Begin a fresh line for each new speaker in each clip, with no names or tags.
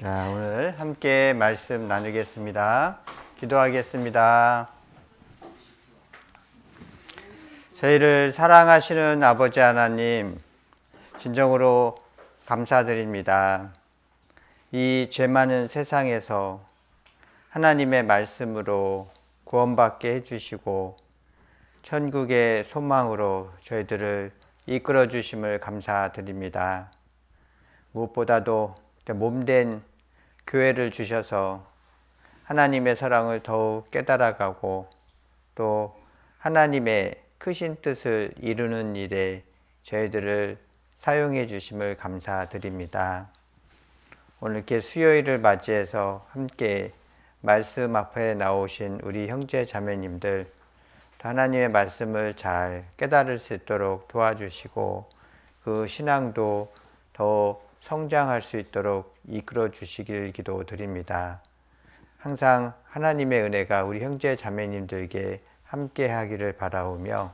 자, 오늘 함께 말씀 나누겠습니다. 기도하겠습니다. 저희를 사랑하시는 아버지 하나님, 진정으로 감사드립니다. 이 죄 많은 세상에서 하나님의 말씀으로 구원받게 해주시고 천국의 소망으로 저희들을 이끌어 주심을 감사드립니다. 무엇보다도 몸된 교회를 주셔서 하나님의 사랑을 더욱 깨달아가고 또 하나님의 크신 뜻을 이루는 일에 저희들을 사용해 주심을 감사드립니다. 오늘 이렇게 수요일을 맞이해서 함께 말씀 앞에 나오신 우리 형제 자매님들, 하나님의 말씀을 잘 깨달을 수 있도록 도와주시고 그 신앙도 더 성장할 수 있도록 이끌어 주시길 기도드립니다. 항상 하나님의 은혜가 우리 형제 자매님들에게 함께 하기를 바라오며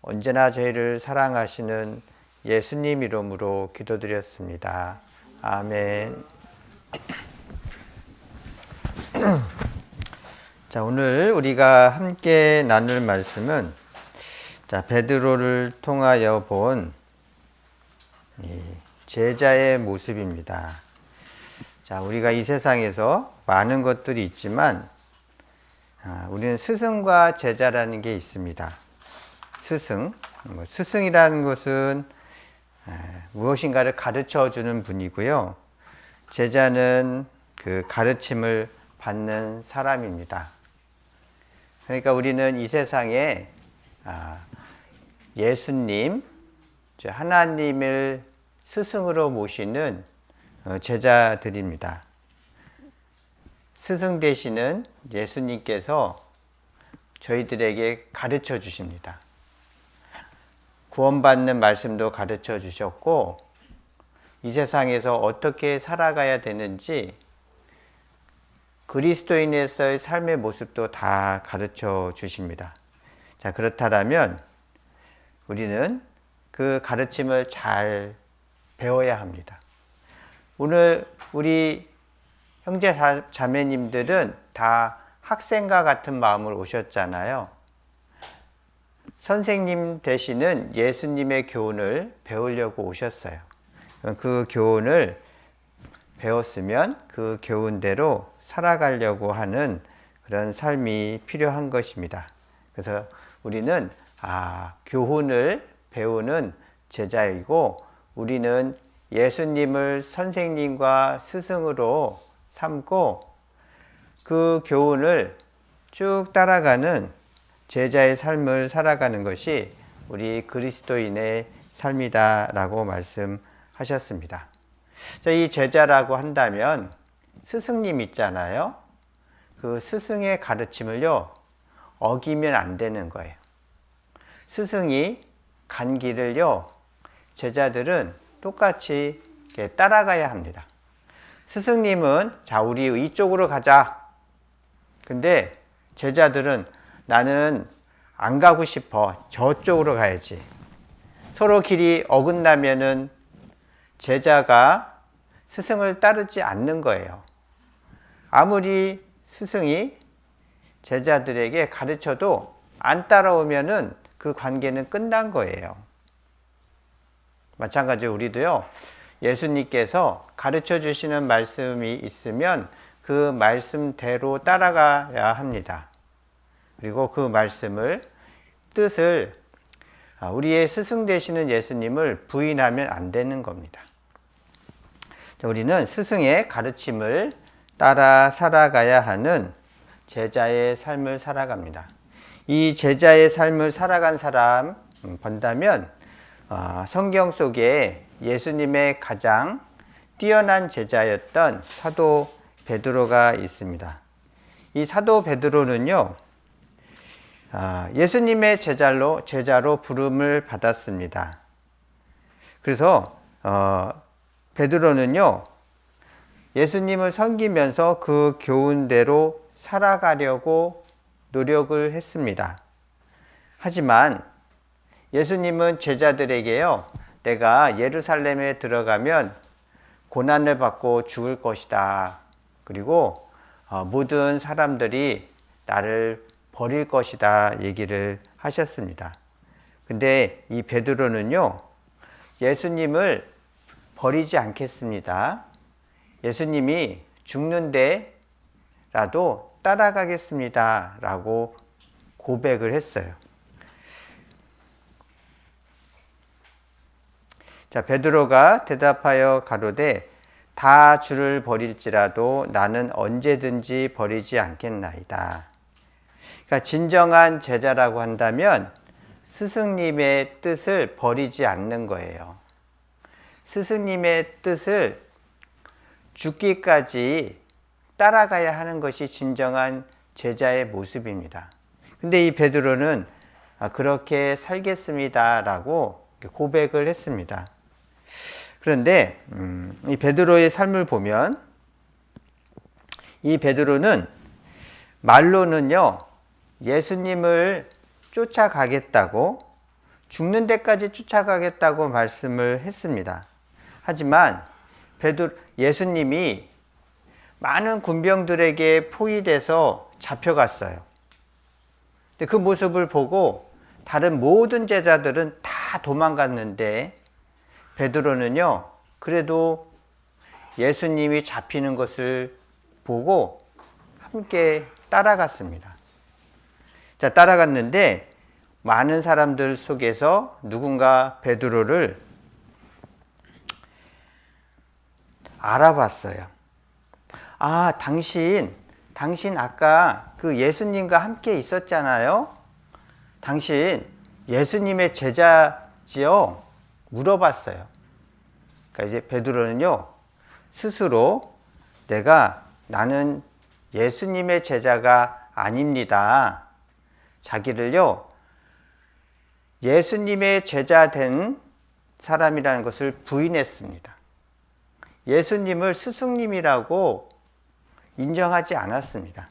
언제나 저희를 사랑하시는 예수님 이름으로 기도드렸습니다. 아멘. 자, 오늘 우리가 함께 나눌 말씀은 베드로를 통하여 본 제자의 모습입니다. 자, 우리가 이 세상에서 많은 것들이 있지만 우리는 스승과 제자라는 게 있습니다. 스승이라는 것은 무엇인가를 가르쳐 주는 분이고요. 제자는 그 가르침을 받는 사람입니다. 그러니까 우리는 이 세상에 예수님, 하나님을 스승으로 모시는 제자들입니다. 스승 되시는 예수님께서 저희들에게 가르쳐 주십니다. 구원받는 말씀도 가르쳐 주셨고 이 세상에서 어떻게 살아가야 되는지 그리스도인에서의 삶의 모습도 다 가르쳐 주십니다. 자, 그렇다면 우리는 그 가르침을 잘 배워야 합니다. 오늘 우리 형제 자매님들은 다 학생과 같은 마음으로 오셨잖아요. 선생님 되시는 예수님의 교훈을 배우려고 오셨어요. 그 교훈을 배웠으면 그 교훈대로 살아가려고 하는 그런 삶이 필요한 것입니다. 그래서 우리는 교훈을 배우는 제자이고 우리는 예수님을 선생님과 스승으로 삼고 그 교훈을 쭉 따라가는 제자의 삶을 살아가는 것이 우리 그리스도인의 삶이다라고 말씀하셨습니다. 이 제자라고 한다면 스승님 있잖아요. 그 스승의 가르침을요, 어기면 안 되는 거예요. 스승이 간 길을요, 제자들은 똑같이 따라가야 합니다. 스승님은 우리 이쪽으로 가자. 근데 제자들은 나는 안 가고 싶어. 저쪽으로 가야지. 서로 길이 어긋나면은 제자가 스승을 따르지 않는 거예요. 아무리 스승이 제자들에게 가르쳐도 안 따라오면은 그 관계는 끝난 거예요. 마찬가지로 우리도요, 예수님께서 가르쳐 주시는 말씀이 있으면 그 말씀대로 따라가야 합니다. 그리고 그 말씀을, 뜻을 우리의 스승 되시는 예수님을 부인하면 안 되는 겁니다. 우리는 스승의 가르침을 따라 살아가야 하는 제자의 삶을 살아갑니다. 이 제자의 삶을 살아간 사람 본다면 성경 속에 예수님의 가장 뛰어난 제자였던 사도 베드로가 있습니다. 이 사도 베드로는요, 예수님의 제자로 부름을 받았습니다. 그래서 베드로는요, 예수님을 섬기면서 그 교훈대로 살아가려고 노력을 했습니다. 하지만 예수님은 제자들에게요, 내가 예루살렘에 들어가면 고난을 받고 죽을 것이다. 그리고 모든 사람들이 나를 버릴 것이다 얘기를 하셨습니다. 근데 이 베드로는요, 예수님을 버리지 않겠습니다. 예수님이 죽는데라도 따라가겠습니다. 라고 고백을 했어요. 자, 베드로가 대답하여 가로되 다 주를 버릴지라도 나는 언제든지 버리지 않겠나이다. 그러니까 진정한 제자라고 한다면 스승님의 뜻을 버리지 않는 거예요. 스승님의 뜻을 죽기까지 따라가야 하는 것이 진정한 제자의 모습입니다. 근데 이 베드로는 그렇게 살겠습니다라고 고백을 했습니다. 그런데 이 베드로의 삶을 보면 이 베드로는 말로는요, 예수님을 쫓아가겠다고, 죽는 데까지 쫓아가겠다고 말씀을 했습니다. 하지만 예수님이 많은 군병들에게 포위돼서 잡혀갔어요. 근데 그 모습을 보고 다른 모든 제자들은 다 도망갔는데 베드로는요, 그래도 예수님이 잡히는 것을 보고 함께 따라갔습니다. 자, 따라갔는데 많은 사람들 속에서 누군가 베드로를 알아봤어요. 아, 당신 아까 그 예수님과 함께 있었잖아요. 당신 예수님의 제자지요? 물어봤어요. 그러니까 이제 베드로는요, 스스로 나는 예수님의 제자가 아닙니다. 자기를요, 예수님의 제자 된 사람이라는 것을 부인했습니다. 예수님을 스승님이라고 인정하지 않았습니다.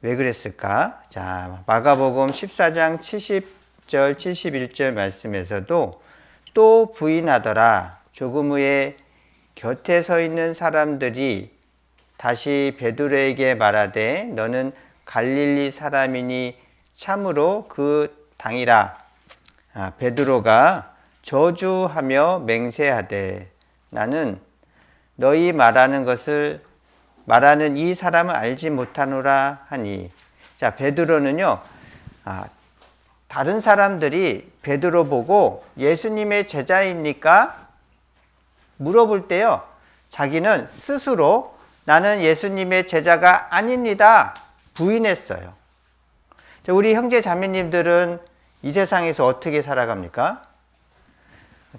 왜 그랬을까? 자, 마가복음 14장 70절, 71절 말씀에서도 또 부인하더라. 조금 후에 곁에 서 있는 사람들이 다시 베드로에게 말하되 너는 갈릴리 사람이니 참으로 그 당이라. 베드로가 저주하며 맹세하되 나는 너희 말하는 이 사람을 알지 못하노라 하니. 자, 베드로는요, 다른 사람들이 베드로 보고 예수님의 제자입니까? 물어볼 때요, 자기는 스스로 나는 예수님의 제자가 아닙니다. 부인했어요. 자, 우리 형제 자매님들은 이 세상에서 어떻게 살아갑니까?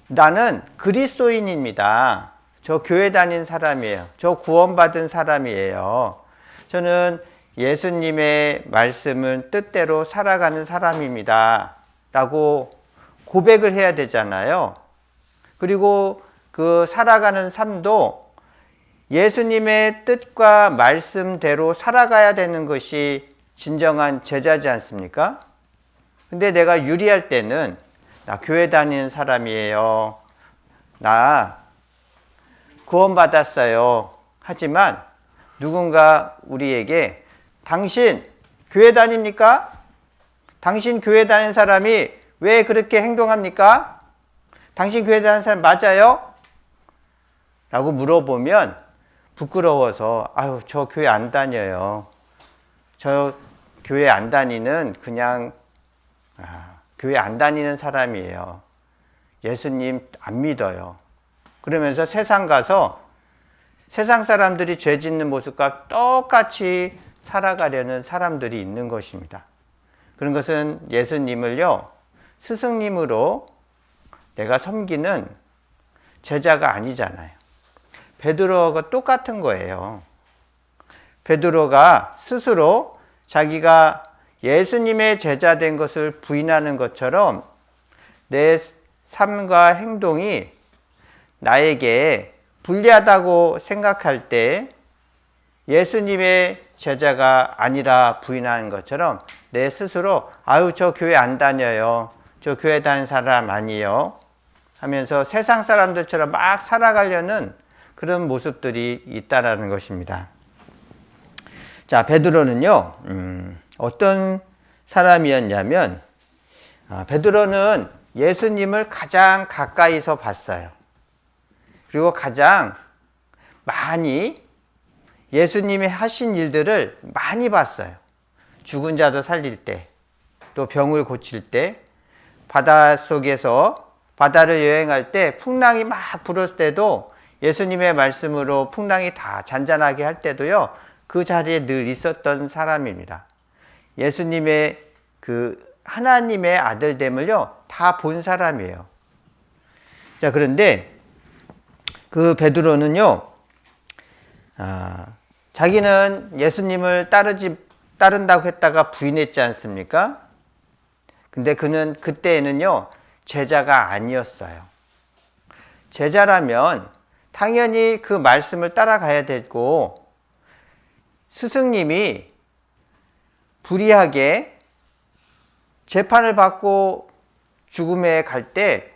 나는 그리스도인입니다. 저 교회 다닌 사람이에요. 저 구원받은 사람이에요. 저는 예수님의 말씀은 뜻대로 살아가는 사람입니다. 라고 고백을 해야 되잖아요. 그리고 그 살아가는 삶도 예수님의 뜻과 말씀대로 살아가야 되는 것이 진정한 제자지 않습니까? 근데 내가 유리할 때는 나 교회 다니는 사람이에요. 나 구원받았어요. 하지만 누군가 우리에게 당신 교회 다닙니까? 당신 교회 다니는 사람이 왜 그렇게 행동합니까? 당신 교회 다니는 사람 맞아요? 라고 물어보면 부끄러워서 아유, 저 교회 안 다녀요. 저 교회 안 다니는 그냥 교회 안 다니는 사람이에요. 예수님 안 믿어요. 그러면서 세상 가서 세상 사람들이 죄 짓는 모습과 똑같이 살아가려는 사람들이 있는 것입니다. 그런 것은 예수님을요, 스승님으로 내가 섬기는 제자가 아니잖아요. 베드로가 똑같은 거예요. 베드로가 스스로 자기가 예수님의 제자 된 것을 부인하는 것처럼 내 삶과 행동이 나에게 불리하다고 생각할 때 예수님의 제자가 아니라 부인하는 것처럼 내 스스로 아유, 저 교회 안 다녀요. 저 교회 다니는 사람 아니에요. 하면서 세상 사람들처럼 막 살아가려는 그런 모습들이 있다라는 것입니다. 자, 베드로는요, 어떤 사람이었냐면, 베드로는 예수님을 가장 가까이서 봤어요. 그리고 가장 많이 예수님이 하신 일들을 많이 봤어요. 죽은 자도 살릴 때, 또 병을 고칠 때, 바다를 여행할 때 풍랑이 막 불었을 때도 예수님의 말씀으로 풍랑이 다 잔잔하게 할 때도요, 그 자리에 늘 있었던 사람입니다. 예수님의 그 하나님의 아들됨을요, 다 본 사람이에요. 자, 그런데 그 베드로는요, 자기는 예수님을 따른다고 했다가 부인했지 않습니까? 근데 그는 그때에는요, 제자가 아니었어요. 제자라면 당연히 그 말씀을 따라가야 되고, 스승님이 불의하게 재판을 받고 죽음에 갈 때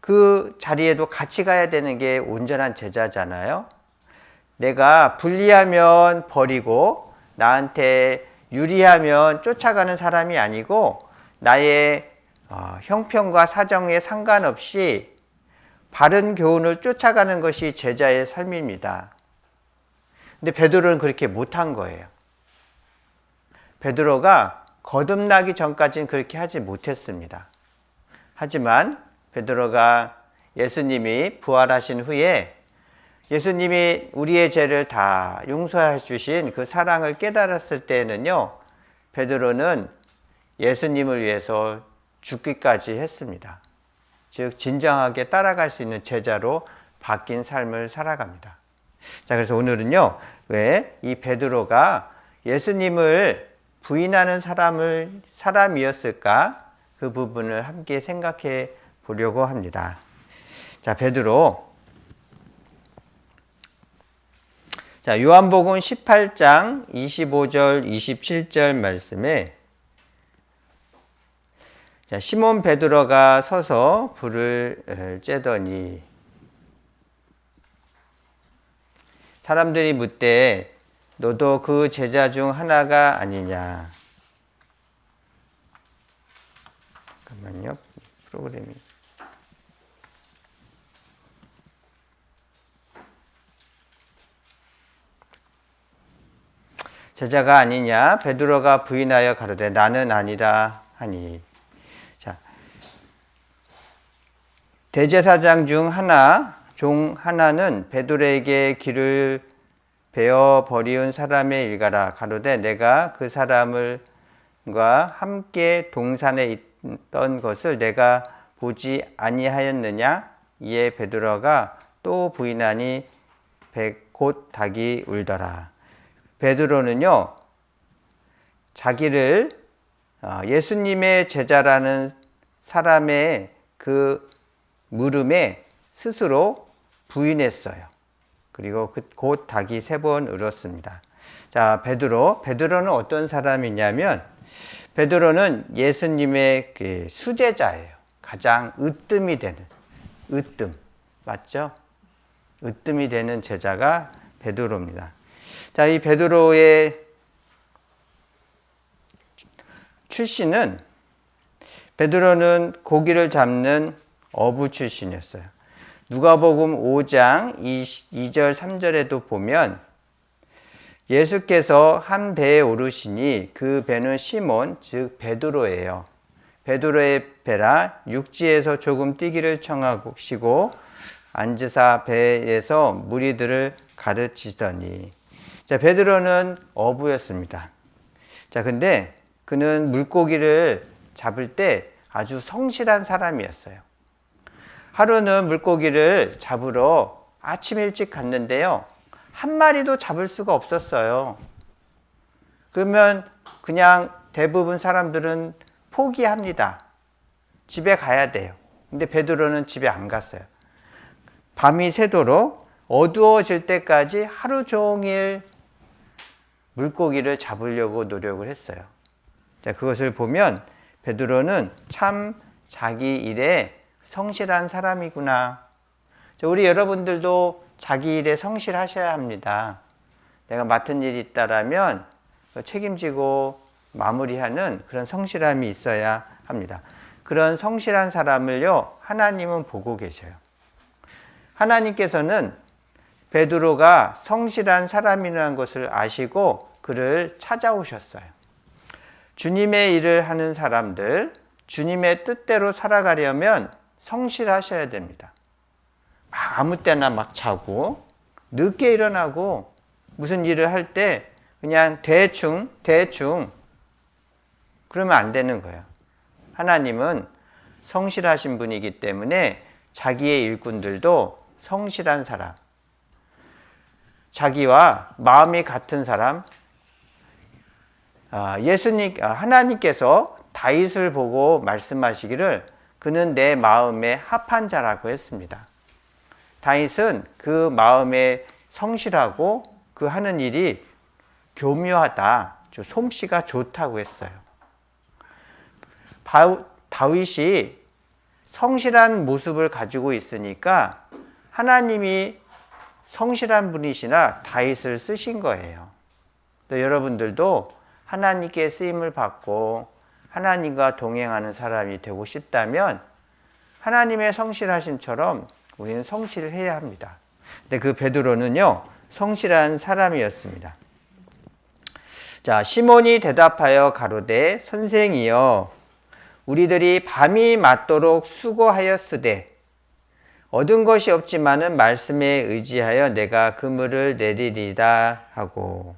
그 자리에도 같이 가야 되는 게 온전한 제자잖아요. 내가 불리하면 버리고 나한테 유리하면 쫓아가는 사람이 아니고 나의 형편과 사정에 상관없이 바른 교훈을 쫓아가는 것이 제자의 삶입니다. 근데 베드로는 그렇게 못한 거예요. 베드로가 거듭나기 전까지는 그렇게 하지 못했습니다. 하지만 베드로가 예수님이 부활하신 후에 예수님이 우리의 죄를 다 용서해 주신 그 사랑을 깨달았을 때에는요, 베드로는 예수님을 위해서 죽기까지 했습니다. 즉 진정하게 따라갈 수 있는 제자로 바뀐 삶을 살아갑니다. 자, 그래서 오늘은요, 왜 이 베드로가 예수님을 부인하는 사람이었을까? 그 부분을 함께 생각해 보려고 합니다. 자, 베드로. 자, 요한복음 18장 25절, 27절 말씀에 자, 시몬 베드로가 서서 불을 쬐더니 사람들이 묻되 너도 그 제자 중 하나가 아니냐. 잠깐만요. 프로그램이. 제자가 아니냐. 베드로가 부인하여 가로되 나는 아니라 하니. 자, 대제사장 중 하나는 베드로에게 길을 베어 버리운 사람의 일가라. 가로되 내가 그 사람과 함께 동산에 있던 것을 내가 보지 아니하였느냐. 이에 베드로가 또 부인하니 곧 닭이 울더라. 베드로는요, 자기를 예수님의 제자라는 사람의 그 물음에 스스로 부인했어요. 그리고 곧 닭이 3번 울었습니다. 자, 베드로는 어떤 사람이냐면 베드로는 예수님의 그 수제자예요. 가장 으뜸이 되는, 맞죠? 으뜸이 되는 제자가 베드로입니다. 자, 이 베드로의 출신은 베드로는 고기를 잡는 어부 출신이었어요. 누가복음 5장 2절 3절에도 보면 예수께서 한 배에 오르시니 그 배는 시몬 즉 베드로예요. 베드로의 배라 육지에서 조금 뛰기를 청하시고 앉으사 배에서 무리들을 가르치더니. 자, 베드로는 어부였습니다. 자, 근데 그는 물고기를 잡을 때 아주 성실한 사람이었어요. 하루는 물고기를 잡으러 아침 일찍 갔는데요, 한 마리도 잡을 수가 없었어요. 그러면 그냥 대부분 사람들은 포기합니다. 집에 가야 돼요. 근데 베드로는 집에 안 갔어요. 밤이 새도록 어두워질 때까지 하루 종일 물고기를 잡으려고 노력을 했어요. 자, 그것을 보면 베드로는 참 자기 일에 성실한 사람이구나. 우리 여러분들도 자기 일에 성실하셔야 합니다. 내가 맡은 일이 있다라면 책임지고 마무리하는 그런 성실함이 있어야 합니다. 그런 성실한 사람을요, 하나님은 보고 계셔요. 하나님께서는 베드로가 성실한 사람이라는 것을 아시고 그를 찾아오셨어요. 주님의 일을 하는 사람들, 주님의 뜻대로 살아가려면 성실하셔야 됩니다. 막 아무 때나 막 자고 늦게 일어나고 무슨 일을 할 때 그냥 대충 그러면 안 되는 거예요. 하나님은 성실하신 분이기 때문에 자기의 일꾼들도 성실한 사람, 자기와 마음이 같은 사람, 하나님께서 다윗을 보고 말씀하시기를 그는 내 마음에 합한 자라고 했습니다. 다윗은 그 마음에 성실하고 그 하는 일이 교묘하다, 솜씨가 좋다고 했어요. 다윗이 성실한 모습을 가지고 있으니까 하나님이 성실한 분이시나 다윗을 쓰신 거예요. 또 여러분들도 하나님께 쓰임을 받고 하나님과 동행하는 사람이 되고 싶다면 하나님의 성실하심처럼 우리는 성실해야 합니다. 근데 그 베드로는요, 성실한 사람이었습니다. 자, 시몬이 대답하여 가로되 선생이여 우리들이 밤이 맞도록 수고하였으되 얻은 것이 없지만은 말씀에 의지하여 내가 그물을 내리리다 하고,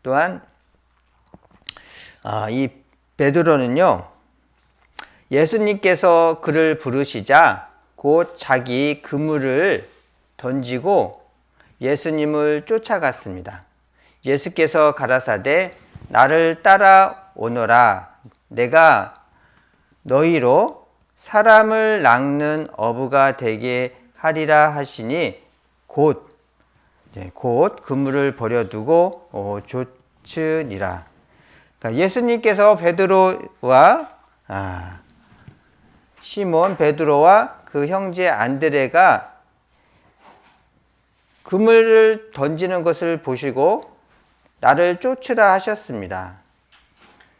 또한 이 베드로는요, 예수님께서 그를 부르시자 곧 자기 그물을 던지고 예수님을 쫓아갔습니다. 예수께서 가라사대 나를 따라오너라. 내가 너희로 사람을 낚는 어부가 되게 하리라 하시니 곧 그물을 버려두고 쫓으니라. 그러니까 예수님께서 베드로와 시몬 베드로와 그 형제 안드레가 그물을 던지는 것을 보시고 나를 쫓으라 하셨습니다.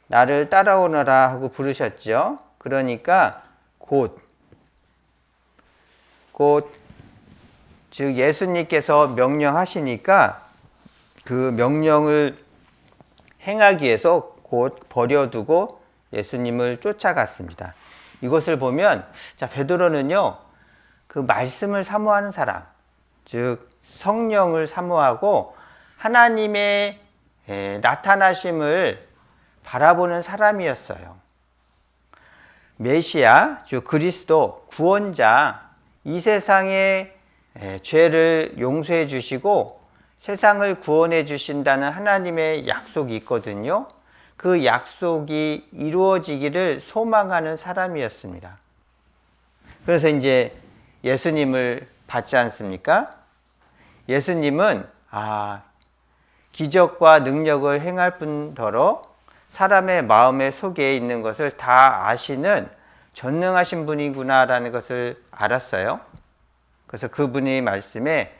나를 따라오너라 하고 부르셨죠. 그러니까 즉 예수님께서 명령하시니까 그 명령을 행하기 위해서 곧 버려두고 예수님을 쫓아갔습니다. 이것을 보면 베드로는요, 그 말씀을 사모하는 사람, 즉 성령을 사모하고 하나님의 나타나심을 바라보는 사람이었어요. 메시아, 즉 그리스도, 구원자, 이 세상의 죄를 용서해 주시고 세상을 구원해 주신다는 하나님의 약속이 있거든요. 그 약속이 이루어지기를 소망하는 사람이었습니다. 그래서 이제 예수님을 받지 않습니까? 예수님은 기적과 능력을 행할 뿐더러 사람의 마음의 속에 있는 것을 다 아시는 전능하신 분이구나라는 것을 알았어요. 그래서 그분의 말씀에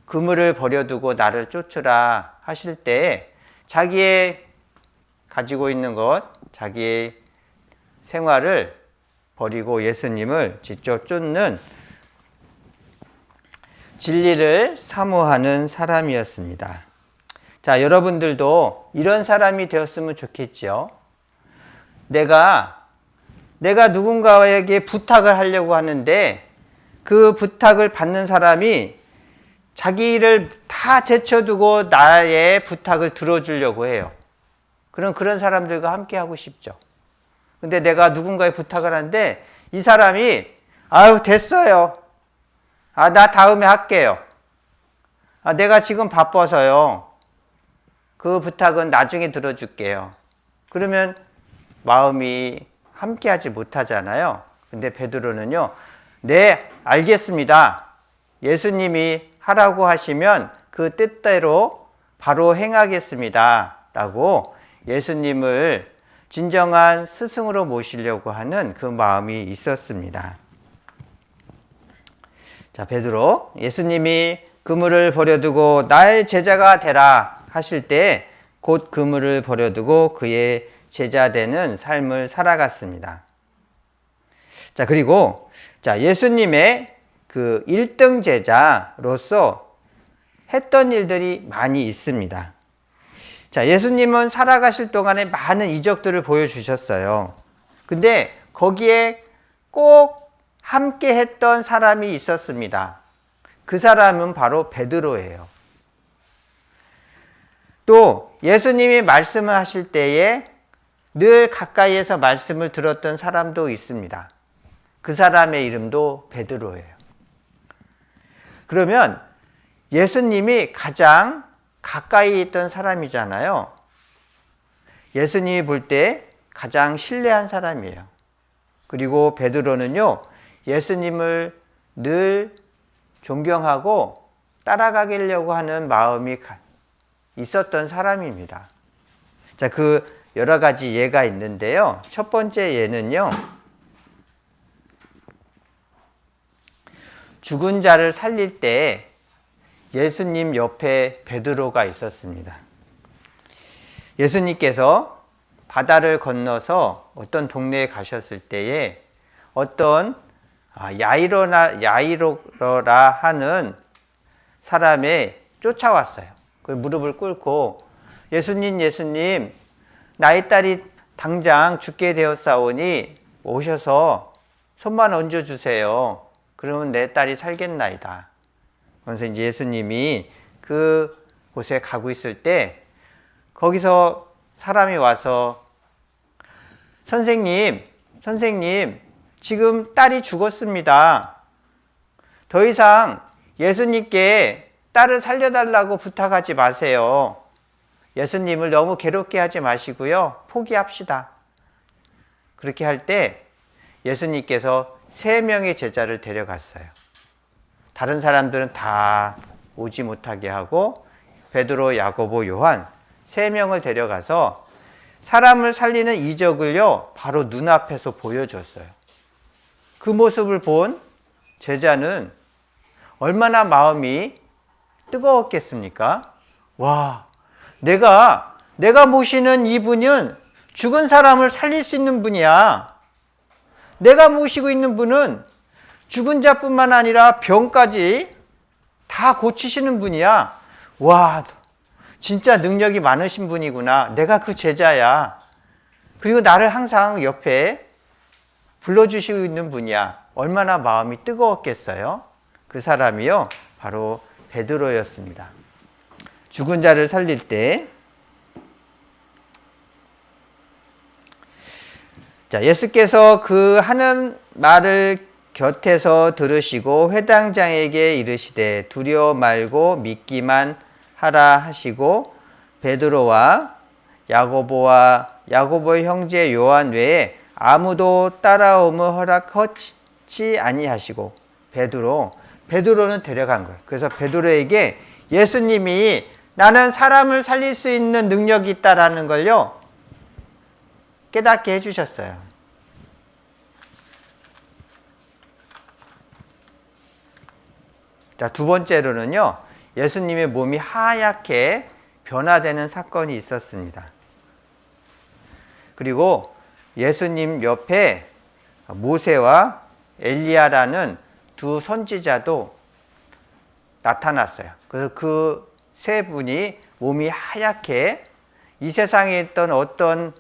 그물을 버려두고 나를 쫓으라 하실 때 자기의 가지고 있는 것, 자기의 생활을 버리고 예수님을 직접 쫓는 진리를 사모하는 사람이었습니다. 자, 여러분들도 이런 사람이 되었으면 좋겠죠. 내가 누군가에게 부탁을 하려고 하는데 그 부탁을 받는 사람이 자기 일을 다 제쳐두고 나의 부탁을 들어주려고 해요. 그런 사람들과 함께 하고 싶죠. 근데 내가 누군가의 부탁을 하는데 이 사람이 됐어요. 나 다음에 할게요. 내가 지금 바빠서요. 그 부탁은 나중에 들어줄게요. 그러면 마음이 함께하지 못하잖아요. 근데 베드로는요, 네, 알겠습니다. 예수님이 하라고 하시면 그 뜻대로 바로 행하겠습니다. 라고 예수님을 진정한 스승으로 모시려고 하는 그 마음이 있었습니다. 자, 베드로, 예수님이 그물을 버려두고 나의 제자가 되라 하실 때 곧 그물을 버려두고 그의 제자 되는 삶을 살아갔습니다. 자, 그리고 예수님의 그 1등 제자로서 했던 일들이 많이 있습니다. 자, 예수님은 살아가실 동안에 많은 이적들을 보여주셨어요. 근데 거기에 꼭 함께 했던 사람이 있었습니다. 그 사람은 바로 베드로예요. 또 예수님이 말씀을 하실 때에 늘 가까이에서 말씀을 들었던 사람도 있습니다. 그 사람의 이름도 베드로예요. 그러면 예수님이 가장 가까이 있던 사람이잖아요. 예수님이 볼 때 가장 신뢰한 사람이에요. 그리고 베드로는요, 예수님을 늘 존경하고 따라가려고 하는 마음이 있었던 사람입니다. 자, 그 여러 가지 예가 있는데요. 첫 번째 예는요, 죽은 자를 살릴 때 예수님 옆에 베드로가 있었습니다. 예수님께서 바다를 건너서 어떤 동네에 가셨을 때에 어떤 야이로라 하는 사람에 쫓아왔어요. 그 무릎을 꿇고 예수님, 나의 딸이 당장 죽게 되었사오니 오셔서 손만 얹어주세요. 그러면 내 딸이 살겠나이다. 그래서 이제 예수님이 그 곳에 가고 있을 때 거기서 사람이 와서 선생님, 지금 딸이 죽었습니다. 더 이상 예수님께 딸을 살려달라고 부탁하지 마세요. 예수님을 너무 괴롭게 하지 마시고요. 포기합시다. 그렇게 할 때 예수님께서 3명의 제자를 데려갔어요. 다른 사람들은 다 오지 못하게 하고 베드로, 야고보, 요한 3명을 데려가서 사람을 살리는 이적을요, 바로 눈앞에서 보여줬어요. 그 모습을 본 제자는 얼마나 마음이 뜨거웠겠습니까? 와, 내가 모시는 이분은 죽은 사람을 살릴 수 있는 분이야. 내가 모시고 있는 분은 죽은 자뿐만 아니라 병까지 다 고치시는 분이야. 와, 진짜 능력이 많으신 분이구나. 내가 그 제자야. 그리고 나를 항상 옆에 불러주시고 있는 분이야. 얼마나 마음이 뜨거웠겠어요? 그 사람이요, 바로 베드로였습니다. 죽은 자를 살릴 때 예수께서 그 하는 말을 곁에서 들으시고 회당장에게 이르시되 두려워 말고 믿기만 하라 하시고 베드로와 야고보의 형제 요한 외에 아무도 따라옴을 허락하지 아니하시고 베드로는 데려간 거예요. 그래서 베드로에게 예수님이 나는 사람을 살릴 수 있는 능력이 있다라는 걸요, 깨닫게 해주셨어요. 자, 두 번째로는요, 예수님의 몸이 하얗게 변화되는 사건이 있었습니다. 그리고 예수님 옆에 모세와 엘리야라는 두 선지자도 나타났어요. 그래서 그 세 분이 몸이 하얗게, 이 세상에 있던 어떤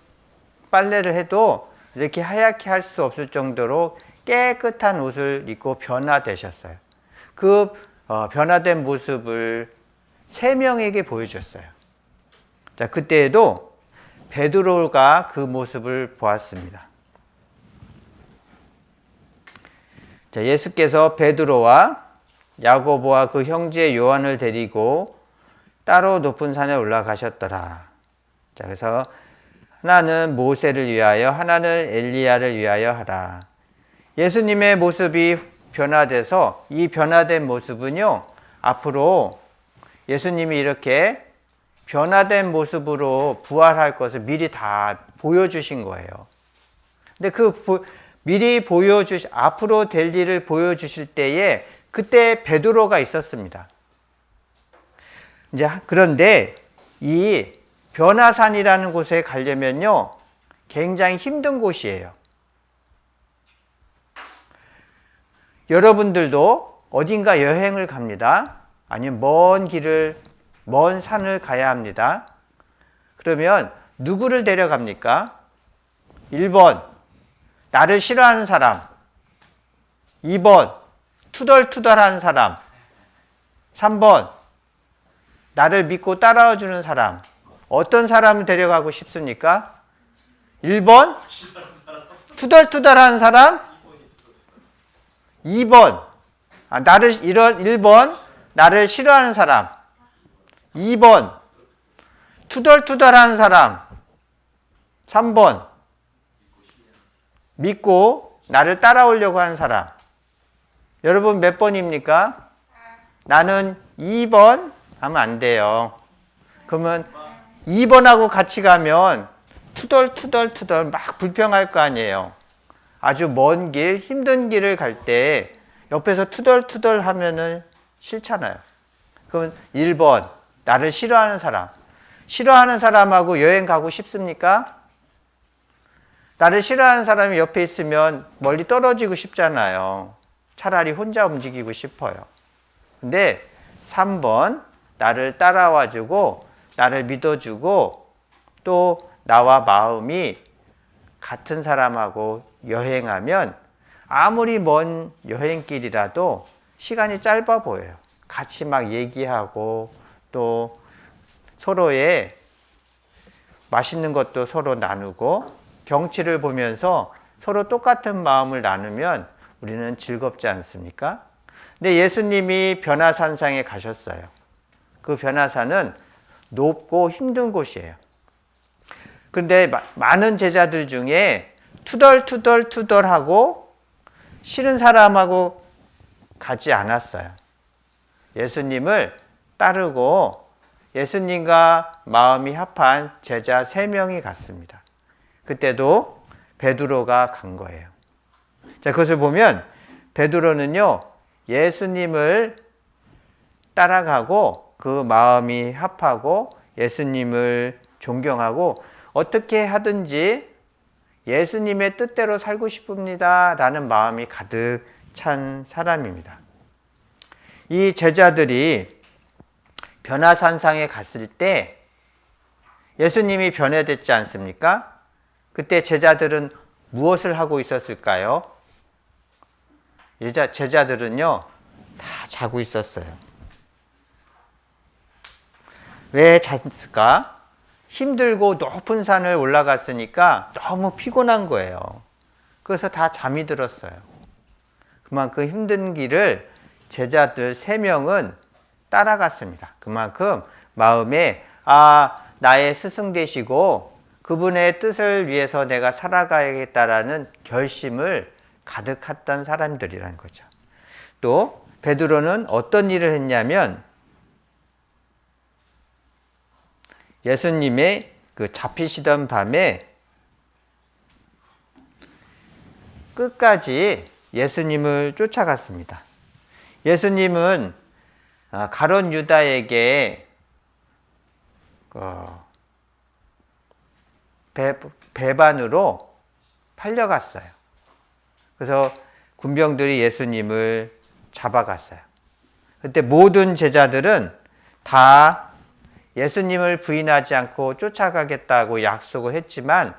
빨래를 해도 이렇게 하얗게 할 수 없을 정도로 깨끗한 옷을 입고 변화되셨어요. 그 변화된 모습을 3명에게 보여줬어요. 자, 그때에도 베드로가 그 모습을 보았습니다. 자, 예수께서 베드로와 야고보와 그 형제 요한을 데리고 따로 높은 산에 올라가셨더라. 자, 그래서 하나는 모세를 위하여, 하나는 엘리야를 위하여 하라. 예수님의 모습이 변화돼서 이 변화된 모습은요, 앞으로 예수님이 이렇게 변화된 모습으로 부활할 것을 미리 다 보여주신 거예요. 근데 미리 앞으로 될 일을 보여주실 때에 그때 베드로가 있었습니다. 이제 그런데 이 변화산이라는 곳에 가려면요, 굉장히 힘든 곳이에요. 여러분들도 어딘가 여행을 갑니다. 아니면 먼 산을 가야 합니다. 그러면 누구를 데려갑니까? 1번, 나를 싫어하는 사람. 2번, 투덜투덜하는 사람. 3번, 나를 믿고 따라와 주는 사람. 어떤 사람을 데려가고 싶습니까? 1번, 투덜투덜하는 사람. 2번, 1번, 나를 싫어하는 사람. 2번, 투덜투덜하는 사람. 3번, 믿고 나를 따라오려고 하는 사람. 여러분 몇 번입니까? 나는 2번 하면 안 돼요. 그러면 2번하고 같이 가면 투덜투덜 막 불평할 거 아니에요. 아주 먼 길, 힘든 길을 갈 때 옆에서 투덜투덜 하면은 싫잖아요. 그럼 1번, 나를 싫어하는 사람. 싫어하는 사람하고 여행 가고 싶습니까? 나를 싫어하는 사람이 옆에 있으면 멀리 떨어지고 싶잖아요. 차라리 혼자 움직이고 싶어요. 근데 3번, 나를 따라와주고, 나를 믿어주고, 또 나와 마음이 같은 사람하고 여행하면 아무리 먼 여행길이라도 시간이 짧아 보여요. 같이 막 얘기하고 또 서로의 맛있는 것도 서로 나누고 경치를 보면서 서로 똑같은 마음을 나누면 우리는 즐겁지 않습니까? 근데 예수님이 변화산상에 가셨어요. 그 변화산은 높고 힘든 곳이에요. 그런데 많은 제자들 중에 투덜투덜하고 싫은 사람하고 가지 않았어요. 예수님을 따르고 예수님과 마음이 합한 제자 3명이 갔습니다. 그때도 베드로가 간 거예요. 자, 그것을 보면 베드로는요, 예수님을 따라가고 그 마음이 합하고 예수님을 존경하고 어떻게 하든지 예수님의 뜻대로 살고 싶습니다 라는 마음이 가득 찬 사람입니다. 이 제자들이 변화산상에 갔을 때 예수님이 변해됐지 않습니까? 그때 제자들은 무엇을 하고 있었을까요? 제자들은요, 다 자고 있었어요. 왜 잤을까? 힘들고 높은 산을 올라갔으니까 너무 피곤한 거예요. 그래서 다 잠이 들었어요. 그만큼 힘든 길을 제자들 3명은 따라갔습니다. 그만큼 마음에 나의 스승 되시고 그분의 뜻을 위해서 내가 살아가야겠다라는 결심을 가득했던 사람들이라는 거죠. 또 베드로는 어떤 일을 했냐면 예수님의 그 잡히시던 밤에 끝까지 예수님을 쫓아갔습니다. 예수님은 가룟 유다에게 배반으로 팔려갔어요. 그래서 군병들이 예수님을 잡아갔어요. 그때 모든 제자들은 다 예수님을 부인하지 않고 쫓아가겠다고 약속을 했지만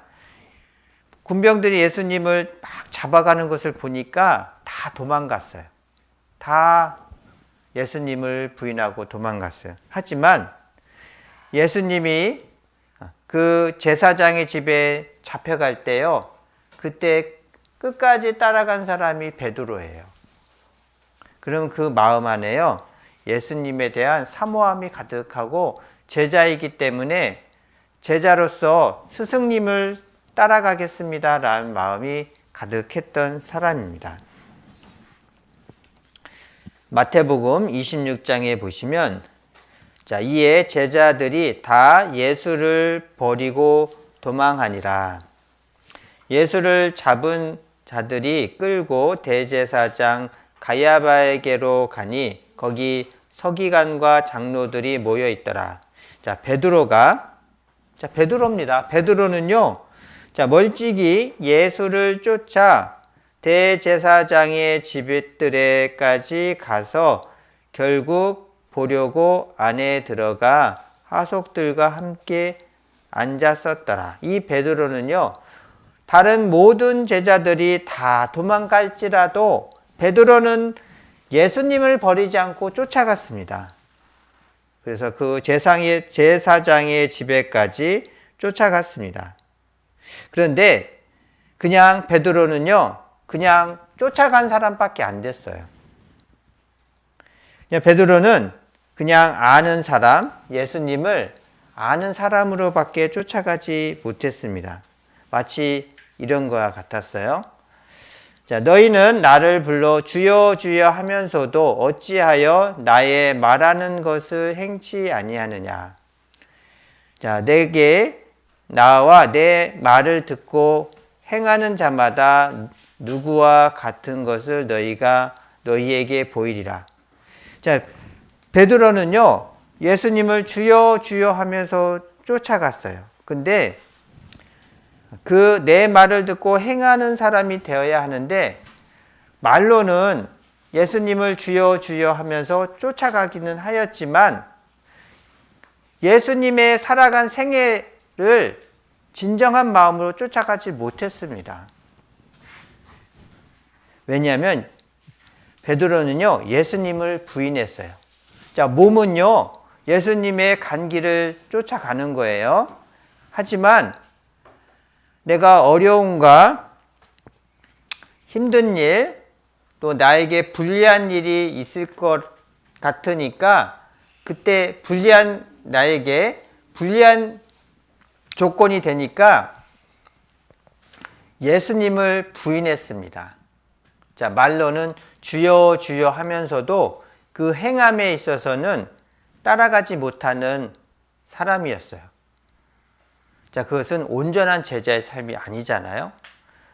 군병들이 예수님을 막 잡아가는 것을 보니까 다 도망갔어요. 다 예수님을 부인하고 도망갔어요. 하지만 예수님이 그 제사장의 집에 잡혀갈 때요, 그때 끝까지 따라간 사람이 베드로예요. 그럼 그 마음 안에요, 예수님에 대한 사모함이 가득하고 제자이기 때문에 제자로서 스승님을 따라가겠습니다 라는 마음이 가득했던 사람입니다. 마태복음 26장에 보시면 자, 이에 제자들이 다 예수를 버리고 도망하니라. 예수를 잡은 자들이 끌고 대제사장 가야바에게로 가니 거기 서기관과 장로들이 모여 있더라. 자, 베드로입니다. 베드로는요, 자, 멀찍이 예수를 쫓아 대제사장의 집들에까지 가서 결국 보려고 안에 들어가 하속들과 함께 앉았었더라. 이 베드로는요, 다른 모든 제자들이 다 도망갈지라도 베드로는 예수님을 버리지 않고 쫓아갔습니다. 그래서 그 제사장의 집에까지 쫓아갔습니다. 그런데 그냥 베드로는요, 그냥 쫓아간 사람밖에 안 됐어요. 그냥 베드로는 그냥 아는 사람, 예수님을 아는 사람으로밖에 쫓아가지 못했습니다. 마치 이런 거와 같았어요. 자, 너희는 나를 불러 주여 주여 하면서도 어찌하여 나의 말하는 것을 행치 아니하느냐. 자, 내게 나와 내 말을 듣고 행하는 자마다 누구와 같은 것을 너희에게 보이리라. 자, 베드로는요, 예수님을 주여 주여 하면서 쫓아갔어요. 근데 그 내 말을 듣고 행하는 사람이 되어야 하는데, 말로는 예수님을 주여 주여 하면서 쫓아가기는 하였지만 예수님의 살아간 생애를 진정한 마음으로 쫓아가지 못했습니다. 왜냐하면 베드로는요, 예수님을 부인했어요. 자, 몸은요, 예수님의 간 길을 쫓아가는 거예요. 하지만 내가 어려움과 힘든 일, 또 나에게 불리한 일이 있을 것 같으니까 그때 나에게 불리한 조건이 되니까 예수님을 부인했습니다. 자, 말로는 주여 주여 하면서도 그 행함에 있어서는 따라가지 못하는 사람이었어요. 자, 그것은 온전한 제자의 삶이 아니잖아요.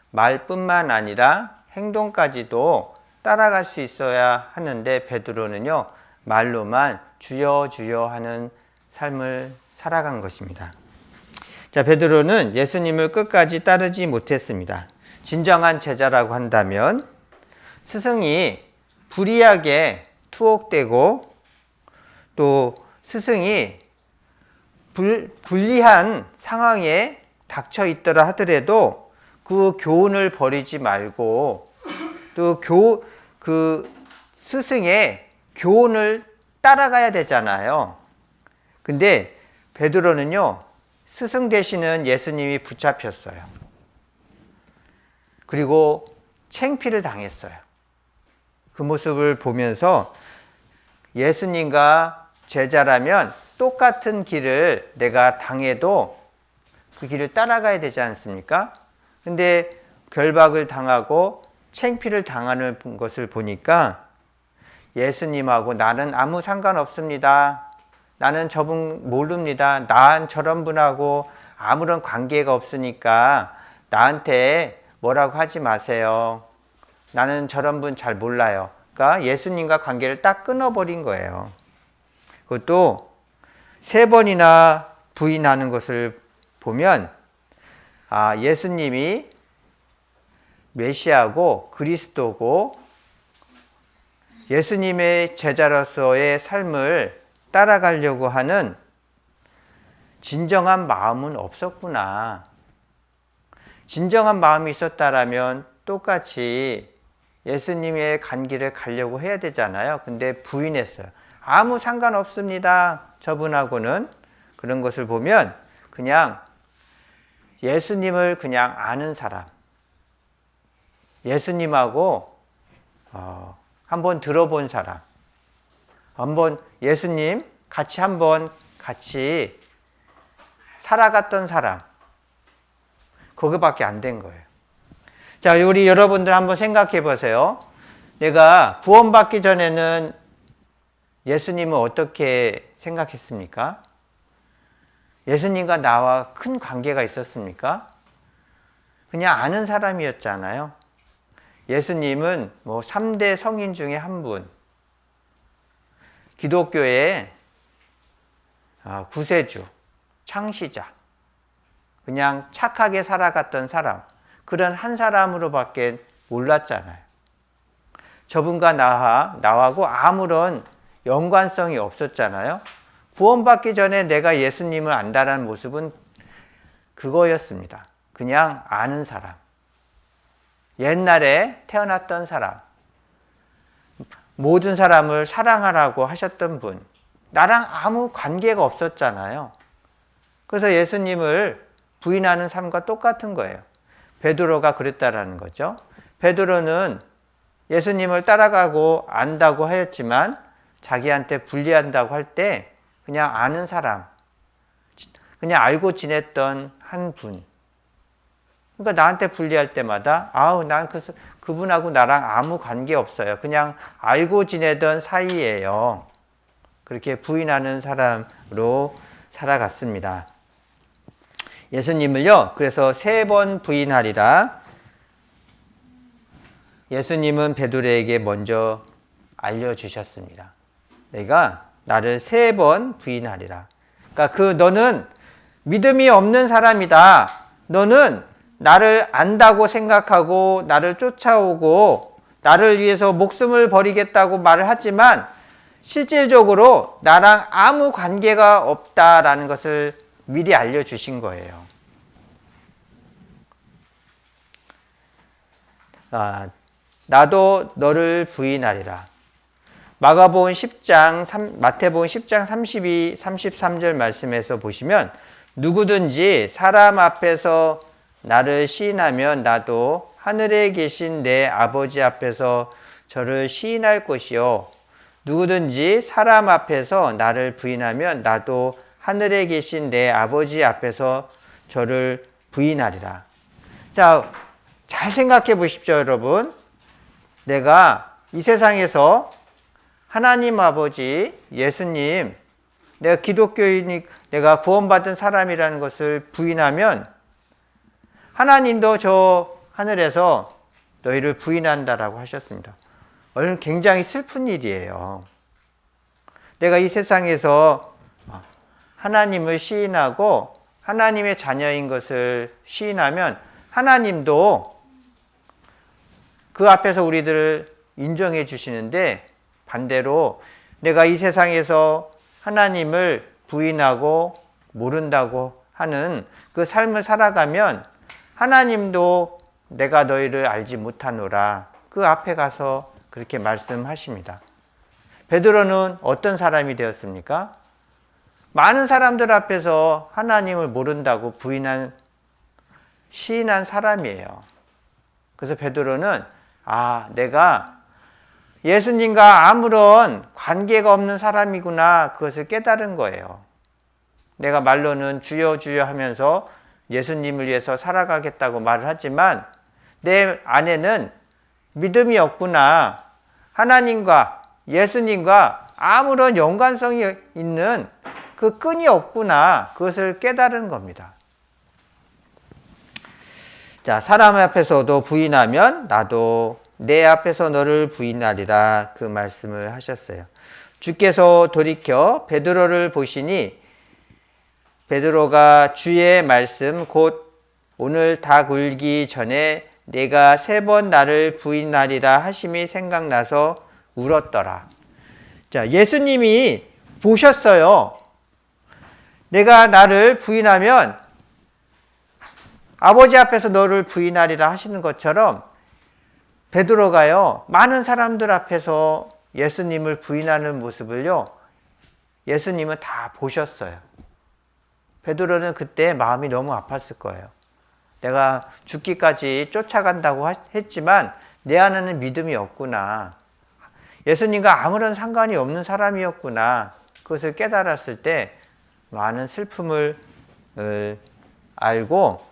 말뿐만 아니라 행동까지도 따라갈 수 있어야 하는데 베드로는요, 말로만 주여 주여 하는 삶을 살아간 것입니다. 자, 베드로는 예수님을 끝까지 따르지 못했습니다. 진정한 제자라고 한다면 스승이 불의하게 투옥되고 또 스승이 불리한 상황에 닥쳐 있더라 하더라도 그 교훈을 버리지 말고 또 그 스승의 교훈을 따라가야 되잖아요. 근데 베드로는요, 스승 되시는 예수님이 붙잡혔어요. 그리고 창피를 당했어요. 그 모습을 보면서 예수님과 제자라면 똑같은 길을 내가 당해도 그 길을 따라가야 되지 않습니까? 근데 결박을 당하고 창피를 당하는 것을 보니까 예수님하고 나는 아무 상관없습니다. 나는 저분 모릅니다. 난 저런 분하고 아무런 관계가 없으니까 나한테 뭐라고 하지 마세요. 나는 저런 분 잘 몰라요. 그러니까 예수님과 관계를 딱 끊어버린 거예요. 그것도 3번이나 부인하는 것을 보면 예수님이 메시아고 그리스도고 예수님의 제자로서의 삶을 따라가려고 하는 진정한 마음은 없었구나. 진정한 마음이 있었다라면 똑같이 예수님의 간 길을 가려고 해야 되잖아요. 근데 부인했어요. 아무 상관없습니다. 저분하고는. 그런 것을 보면 그냥 예수님을 그냥 아는 사람, 예수님하고 한번 들어본 사람, 한번 예수님 같이 살아갔던 사람, 그거밖에 안 된 거예요. 자, 우리 여러분들 한번 생각해 보세요. 내가 구원받기 전에는 예수님은 어떻게 생각했습니까? 예수님과 나와 큰 관계가 있었습니까? 그냥 아는 사람이었잖아요. 예수님은 3대 성인 중에 한 분, 기독교의 구세주, 창시자, 그냥 착하게 살아갔던 사람, 그런 한 사람으로밖에 몰랐잖아요. 저분과 나하고 아무런 연관성이 없었잖아요. 구원받기 전에 내가 예수님을 안다는 모습은 그거였습니다. 그냥 아는 사람. 옛날에 태어났던 사람. 모든 사람을 사랑하라고 하셨던 분. 나랑 아무 관계가 없었잖아요. 그래서 예수님을 부인하는 삶과 똑같은 거예요. 베드로가 그랬다라는 거죠. 베드로는 예수님을 따라가고 안다고 하였지만 자기한테 불리한다고 할 때 그냥 아는 사람, 그냥 알고 지냈던 한 분. 그러니까 나한테 불리할 때마다 난 그분하고 나랑 아무 관계 없어요. 그냥 알고 지내던 사이예요. 그렇게 부인하는 사람으로 살아갔습니다. 예수님을요, 그래서 3번 부인하리라. 예수님은 베드로에게 먼저 알려주셨습니다. 내가 나를 3번 부인하리라. 그러니까 너는 믿음이 없는 사람이다. 너는 나를 안다고 생각하고 나를 쫓아오고 나를 위해서 목숨을 버리겠다고 말을 하지만 실질적으로 나랑 아무 관계가 없다라는 것을 미리 알려주신 거예요. 나도 너를 부인하리라. 마태복음 10장 32, 33절 말씀에서 보시면 누구든지 사람 앞에서 나를 시인하면 나도 하늘에 계신 내 아버지 앞에서 저를 시인할 것이요. 누구든지 사람 앞에서 나를 부인하면 나도 하늘에 계신 내 아버지 앞에서 저를 부인하리라. 자, 잘 생각해 보십시오, 여러분. 내가 이 세상에서 하나님 아버지, 예수님, 내가 기독교인이, 내가 구원받은 사람이라는 것을 부인하면 하나님도 저 하늘에서 너희를 부인한다라고 하셨습니다. 굉장히 슬픈 일이에요. 내가 이 세상에서 하나님을 시인하고 하나님의 자녀인 것을 시인하면 하나님도 그 앞에서 우리들을 인정해 주시는데 반대로 내가 이 세상에서 하나님을 부인하고 모른다고 하는 그 삶을 살아가면 하나님도 내가 너희를 알지 못하노라 그 앞에 가서 그렇게 말씀하십니다. 베드로는 어떤 사람이 되었습니까? 많은 사람들 앞에서 하나님을 모른다고 시인한 사람이에요. 그래서 베드로는 내가 예수님과 아무런 관계가 없는 사람이구나 그것을 깨달은 거예요. 내가 말로는 주여 주여 하면서 예수님을 위해서 살아가겠다고 말을 하지만 내 안에는 믿음이 없구나. 하나님과 예수님과 아무런 연관성이 있는 그 끈이 없구나. 그것을 깨달은 겁니다. 자, 사람 앞에서도 부인하면 나도 내 앞에서 너를 부인하리라 그 말씀을 하셨어요. 주께서 돌이켜 베드로를 보시니 베드로가 주의 말씀 곧 오늘 닭 울기 전에 내가 3번 나를 부인하리라 하심이 생각나서 울었더라. 자, 예수님이 보셨어요. 내가 나를 부인하면 아버지 앞에서 너를 부인하리라 하시는 것처럼 베드로가요, 많은 사람들 앞에서 예수님을 부인하는 모습을요, 예수님은 다 보셨어요. 베드로는 그때 마음이 너무 아팠을 거예요. 내가 죽기까지 쫓아간다고 했지만 내 안에는 믿음이 없구나. 예수님과 아무런 상관이 없는 사람이었구나. 그것을 깨달았을 때 많은 슬픔을 알고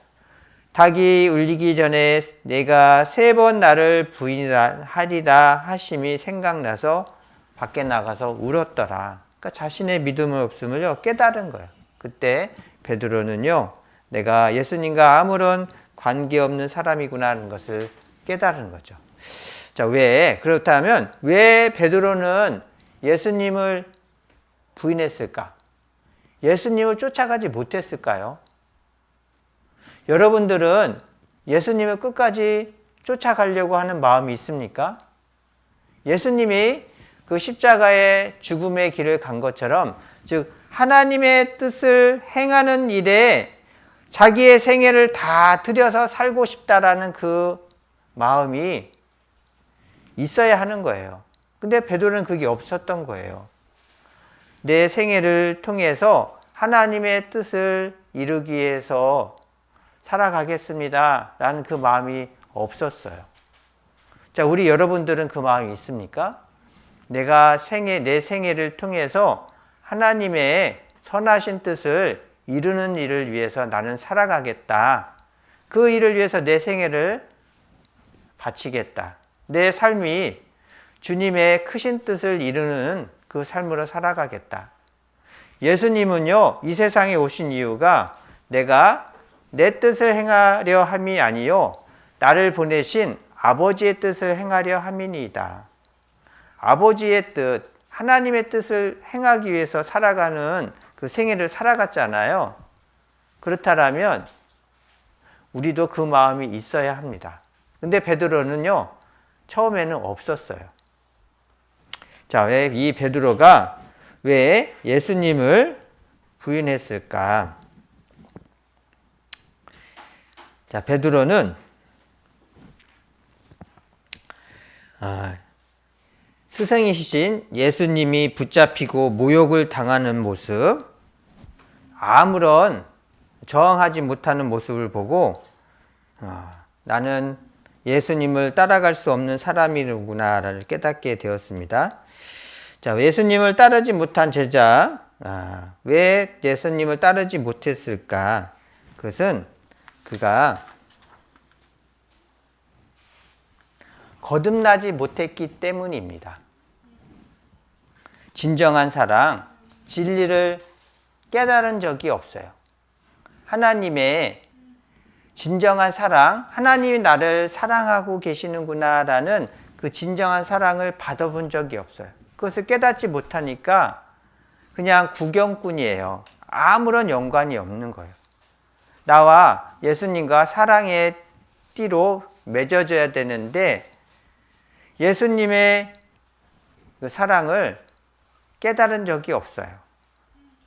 닭이 울리기 전에 내가 3번 나를 부인하리라 하심이 생각나서 밖에 나가서 울었더라. 그러니까 자신의 믿음의 없음을요 깨달은 거예요. 그때 베드로는요 내가 예수님과 아무런 관계없는 사람이구나 하는 것을 깨달은 거죠. 자, 그렇다면 왜 베드로는 예수님을 부인했을까? 예수님을 쫓아가지 못했을까요? 여러분들은 예수님을 끝까지 쫓아가려고 하는 마음이 있습니까? 예수님이 그 십자가의 죽음의 길을 간 것처럼, 즉 하나님의 뜻을 행하는 일에 자기의 생애를 다 들여서 살고 싶다라는 그 마음이 있어야 하는 거예요. 근데 베드로는 그게 없었던 거예요. 내 생애를 통해서 하나님의 뜻을 이루기 위해서 살아가겠습니다 라는 그 마음이 없었어요. 자, 우리 여러분들은 그 마음이 있습니까? 내가 내 생애를 통해서 하나님의 선하신 뜻을 이루는 일을 위해서 나는 살아가겠다. 그 일을 위해서 내 생애를 바치겠다. 내 삶이 주님의 크신 뜻을 이루는 그 삶으로 살아가겠다. 예수님은요, 이 세상에 오신 이유가 내가 내 뜻을 행하려 함이 아니요 나를 보내신 아버지의 뜻을 행하려 함이니이다. 아버지의 뜻, 하나님의 뜻을 행하기 위해서 살아가는 그 생애를 살아갔잖아요. 그렇다면 우리도 그 마음이 있어야 합니다. 근데 베드로는요, 처음에는 없었어요. 자, 왜 이 베드로가 왜 예수님을 부인했을까? 자, 베드로는 스승이신 예수님이 붙잡히고 모욕을 당하는 모습, 아무런 저항하지 못하는 모습을 보고 나는 예수님을 따라갈 수 없는 사람이구나를 깨닫게 되었습니다. 자, 예수님을 따르지 못한 제자, 왜 예수님을 따르지 못했을까? 그것은 그가 거듭나지 못했기 때문입니다. 진정한 사랑, 진리를 깨달은 적이 없어요. 하나님의 진정한 사랑, 하나님이 나를 사랑하고 계시는구나라는 그 진정한 사랑을 받아본 적이 없어요. 그것을 깨닫지 못하니까 그냥 구경꾼이에요. 아무런 연관이 없는 거예요. 나와 예수님과 사랑의 띠로 맺어져야 되는데 예수님의 그 사랑을 깨달은 적이 없어요.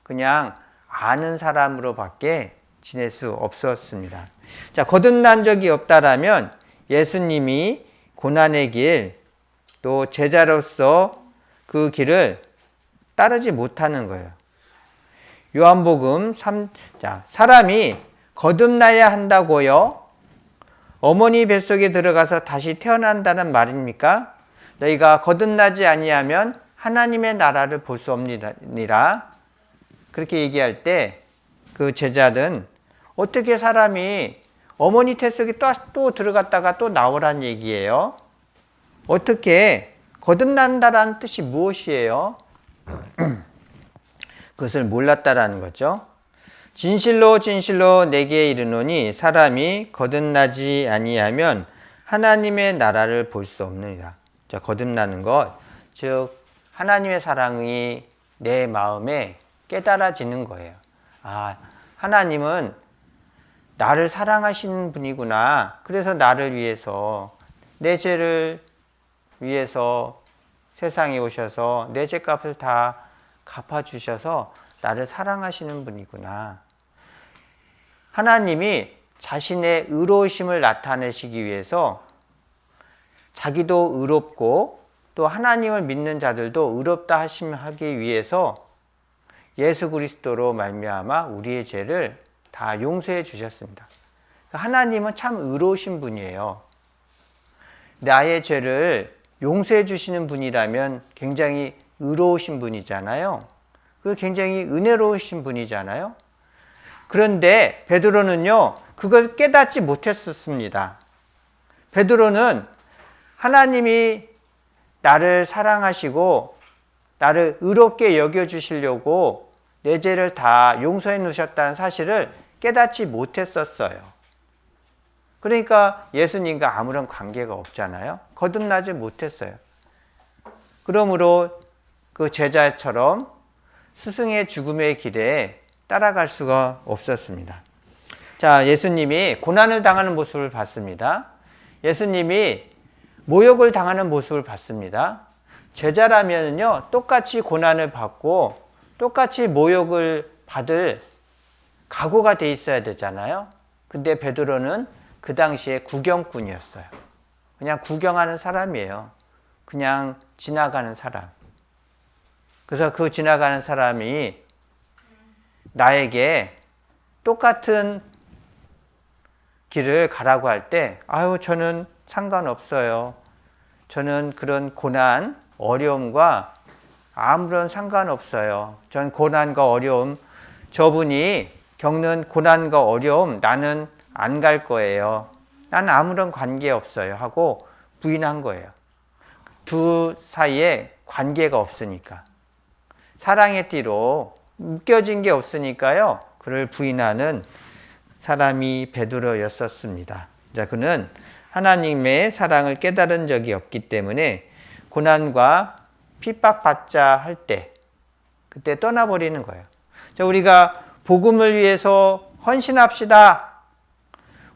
그냥 아는 사람으로밖에 지낼 수 없었습니다. 자, 거듭난 적이 없다라면 예수님이 고난의 길, 또 제자로서 그 길을 따르지 못하는 거예요. 요한복음 3장, 사람이 거듭나야 한다고요? 어머니 뱃속에 들어가서 다시 태어난다는 말입니까? 너희가 거듭나지 아니하면 하나님의 나라를 볼 수 없느니라. 그렇게 얘기할 때 그 제자들은 어떻게 사람이 어머니 태 속에 또 들어갔다가 또 나오란 얘기예요? 어떻게 거듭난다라는 뜻이 무엇이에요? 그것을 몰랐다라는 거죠. 진실로 진실로 내게 이르노니 사람이 거듭나지 아니하면 하나님의 나라를 볼 수 없느니라. 자, 거듭나는 것, 즉 하나님의 사랑이 내 마음에 깨달아지는 거예요. 하나님은 나를 사랑하시는 분이구나. 그래서 나를 위해서, 내 죄를 위해서 세상에 오셔서 내 죄값을 다 갚아주셔서 나를 사랑하시는 분이구나. 하나님이 자신의 의로우심을 나타내시기 위해서 자기도 의롭고 또 하나님을 믿는 자들도 의롭다 하기 위해서 예수 그리스도로 말미암아 우리의 죄를 다 용서해 주셨습니다. 하나님은 참 의로우신 분이에요. 나의 죄를 용서해 주시는 분이라면 굉장히 의로우신 분이잖아요. 그리고 굉장히 은혜로우신 분이잖아요. 그런데 베드로는요, 그걸 깨닫지 못했었습니다. 베드로는 하나님이 나를 사랑하시고 나를 의롭게 여겨주시려고 내 죄를 다 용서해 놓으셨다는 사실을 깨닫지 못했었어요. 그러니까 예수님과 아무런 관계가 없잖아요. 거듭나지 못했어요. 그러므로 그 제자처럼 스승의 죽음의 길에 따라갈 수가 없었습니다. 자, 예수님이 고난을 당하는 모습을 봤습니다. 예수님이 모욕을 당하는 모습을 봤습니다. 제자라면요, 똑같이 고난을 받고 똑같이 모욕을 받을 각오가 돼 있어야 되잖아요. 근데 베드로는 그 당시에 구경꾼이었어요. 그냥 구경하는 사람이에요. 그냥 지나가는 사람. 그래서 그 지나가는 사람이 나에게 똑같은 길을 가라고 할 때, 아유, 저는 상관없어요. 저는 그런 고난, 어려움과 아무런 상관없어요. 전 고난과 어려움, 저분이 겪는 고난과 어려움, 나는 안 갈 거예요. 난 아무런 관계 없어요. 하고 부인한 거예요. 두 사이에 관계가 없으니까. 사랑의 띠로 묶여진 게 없으니까요. 그를 부인하는 사람이 베드로였었습니다. 자, 그는 하나님의 사랑을 깨달은 적이 없기 때문에 고난과 핍박받자 할 때 그때 떠나버리는 거예요. 자, 우리가 복음을 위해서 헌신합시다.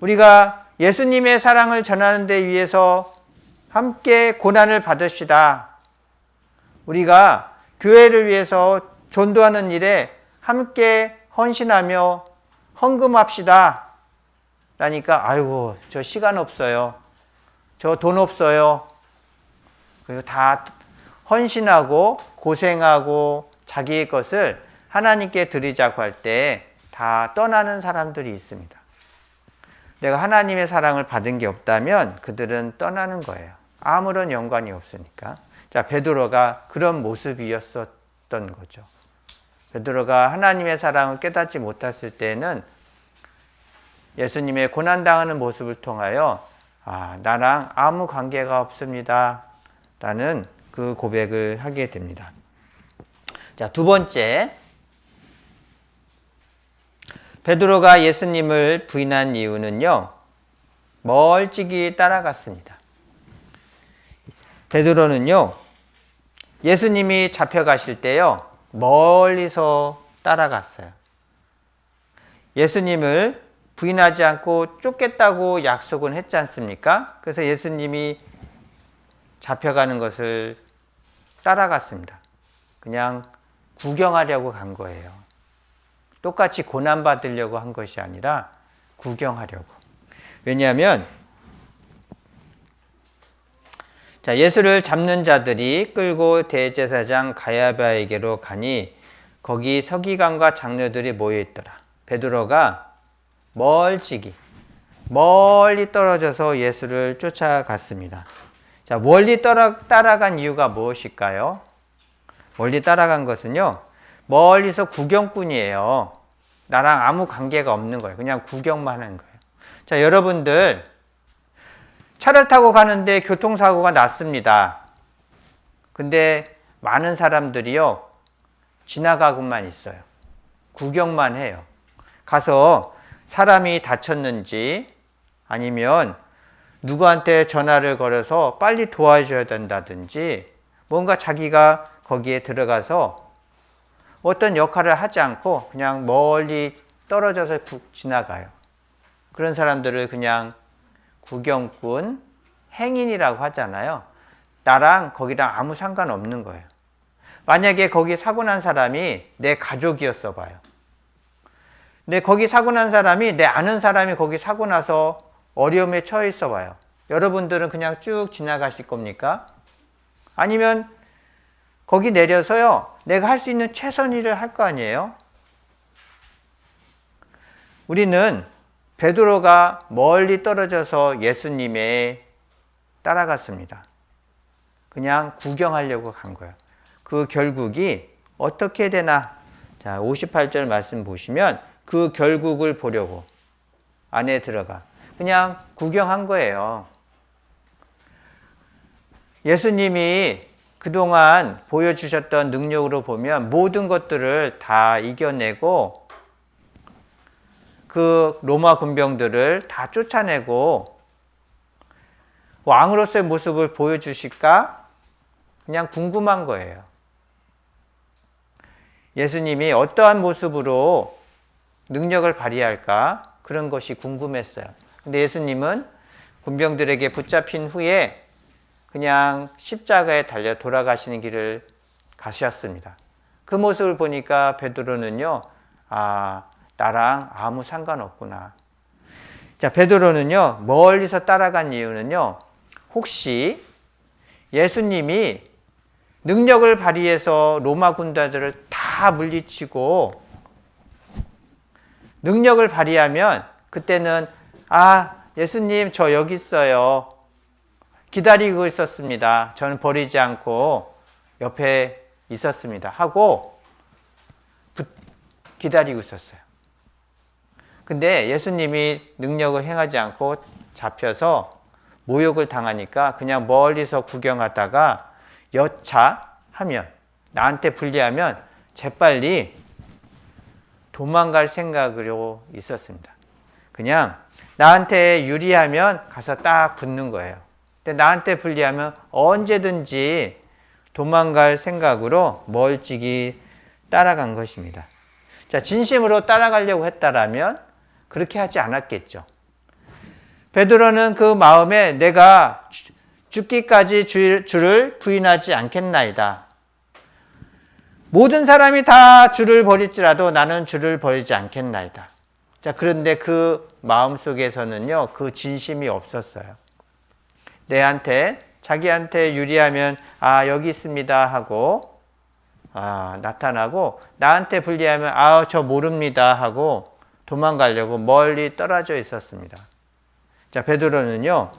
우리가 예수님의 사랑을 전하는 데 위해서 함께 고난을 받읍시다. 우리가 교회를 위해서 전도하는 일에 함께 헌신하며 헌금합시다. 라니까 아이고, 저 시간 없어요. 저 돈 없어요. 그리고 다 헌신하고 고생하고 자기의 것을 하나님께 드리자고 할 때 다 떠나는 사람들이 있습니다. 내가 하나님의 사랑을 받은 게 없다면 그들은 떠나는 거예요. 아무런 연관이 없으니까. 자, 베드로가 그런 모습이었었던 거죠. 베드로가 하나님의 사랑을 깨닫지 못했을 때는 예수님의 고난당하는 모습을 통하여 나랑 아무 관계가 없습니다. 라는 그 고백을 하게 됩니다. 자, 두 번째. 베드로가 예수님을 부인한 이유는요, 멀찍이 따라갔습니다. 베드로는요, 예수님이 잡혀가실 때요, 멀리서 따라갔어요. 예수님을 부인하지 않고 쫓겠다고 약속은 했지 않습니까? 그래서 예수님이 잡혀가는 것을 따라갔습니다. 그냥 구경하려고 간 거예요. 똑같이 고난받으려고 한 것이 아니라 구경하려고. 왜냐하면 자, 예수를 잡는 자들이 끌고 대제사장 가야바에게로 가니 거기 서기관과 장로들이 모여 있더라. 베드로가 멀리 떨어져서 예수를 쫓아갔습니다. 자, 멀리 따라간 이유가 무엇일까요? 멀리 따라간 것은요, 멀리서 구경꾼이에요. 나랑 아무 관계가 없는 거예요. 그냥 구경만 하는 거예요. 자, 여러분들 차를 타고 가는데 교통사고가 났습니다. 근데 많은 사람들이요, 지나가고만 있어요. 구경만 해요. 가서 사람이 다쳤는지 아니면 누구한테 전화를 걸어서 빨리 도와줘야 된다든지 뭔가 자기가 거기에 들어가서 어떤 역할을 하지 않고 그냥 멀리 떨어져서 지나가요. 그런 사람들을 그냥 구경꾼, 행인이라고 하잖아요. 나랑 거기랑 아무 상관없는 거예요. 만약에 거기 사고 난 사람이 내 가족이었어 봐요. 근데 거기 사고 난 사람이 내 아는 사람이 거기 사고 나서 어려움에 처해 있어 봐요. 여러분들은 그냥 쭉 지나가실 겁니까? 아니면 거기 내려서요, 내가 할 수 있는 최선 일을 할 거 아니에요? 우리는 베드로가 멀리 떨어져서 예수님에 따라갔습니다. 그냥 구경하려고 간 거예요. 그 결국이 어떻게 되나? 자, 58절 말씀 보시면 그 결국을 보려고 안에 들어가. 그냥 구경한 거예요. 예수님이 그동안 보여주셨던 능력으로 보면 모든 것들을 다 이겨내고 그 로마 군병들을 다 쫓아내고 왕으로서의 모습을 보여주실까? 그냥 궁금한 거예요. 예수님이 어떠한 모습으로 능력을 발휘할까? 그런 것이 궁금했어요. 근데 예수님은 군병들에게 붙잡힌 후에 그냥 십자가에 달려 돌아가시는 길을 가셨습니다. 그 모습을 보니까 베드로는요, 나랑 아무 상관없구나. 자, 베드로는요, 멀리서 따라간 이유는요, 혹시 예수님이 능력을 발휘해서 로마 군대들을 다 물리치고 능력을 발휘하면 그때는 예수님 저 여기 있어요. 기다리고 있었습니다. 저는 버리지 않고 옆에 있었습니다. 하고 기다리고 있었어요. 근데 예수님이 능력을 행하지 않고 잡혀서 모욕을 당하니까 그냥 멀리서 구경하다가 여차하면 나한테 불리하면 재빨리 도망갈 생각으로 있었습니다. 그냥 나한테 유리하면 가서 딱 붙는 거예요. 근데 나한테 불리하면 언제든지 도망갈 생각으로 멀찍이 따라간 것입니다. 자, 진심으로 따라가려고 했다라면 그렇게 하지 않았겠죠. 베드로는 그 마음에 내가 죽기까지 주를 부인하지 않겠나이다. 모든 사람이 다 주를 버릴지라도 나는 주를 버리지 않겠나이다. 자, 그런데 그 마음 속에서는요, 그 진심이 없었어요. 자기한테 유리하면, 여기 있습니다 하고, 나타나고, 나한테 불리하면, 저 모릅니다 하고 도망가려고 멀리 떨어져 있었습니다. 자, 베드로는요,